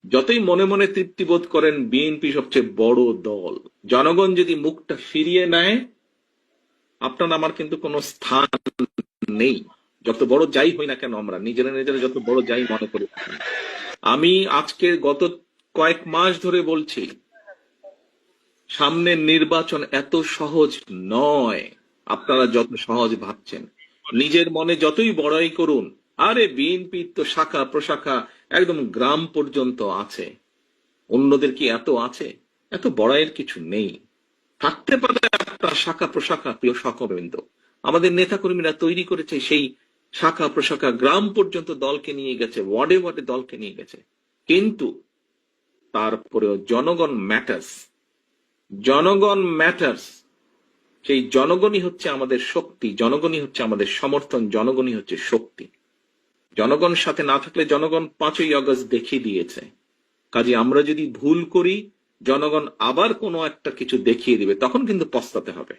যতই মনে মনে তৃপ্তি বোধ করেন বিএনপি সবচেয়ে বড় দল, জনগণ যদি মুখটা ফিরিয়ে নেয়, আপনার আমার কিন্তু কোনো স্থান নেই। যত বড় যাই হই না কেন, আমরা নিজেরা নিজেরা যত বড় যাই মনে করি না কেন। আমি আজকে গত কয়েক মাস ধরে বলছি, সামনের নির্বাচন এত সহজ নয় আপনারা যত সহজ ভাবছেন। নিজের মনে যতই বড়াই করুন, আরে বিএনপি তো শাখা প্রশাখা একদম গ্রাম পর্যন্ত আছে, অন্যদের কি এত আছে? এত বড়াইয়ের কিছু নেই। থাকতে পারে একটা শাখা প্রশাখা, প্রিয় সহকর্মীবৃন্দ, আমাদের নেতাকর্মীরা তৈরি করেছে সেই শাখা প্রশাখা, গ্রাম পর্যন্ত দলকে নিয়ে গেছে, ওয়ার্ডে ওয়ার্ডে দলকে নিয়ে গেছে। কিন্তু তারপরেও জনগণ ম্যাটার্স, জনগণ ম্যাটার্স। সেই জনগণই হচ্ছে আমাদের শক্তি, জনগণই হচ্ছে আমাদের সমর্থন, জনগণই হচ্ছে শক্তি। জনগণ সাথে না থাকলে জনগণ 5ই আগস্ট দেখিয়ে দিয়েছে। কাজে আমরা যদি ভুল করি, জনগণ আবার কোনো একটা কিছু দেখিয়ে দিবে, তখন কিন্তু পস্তাতে হবে।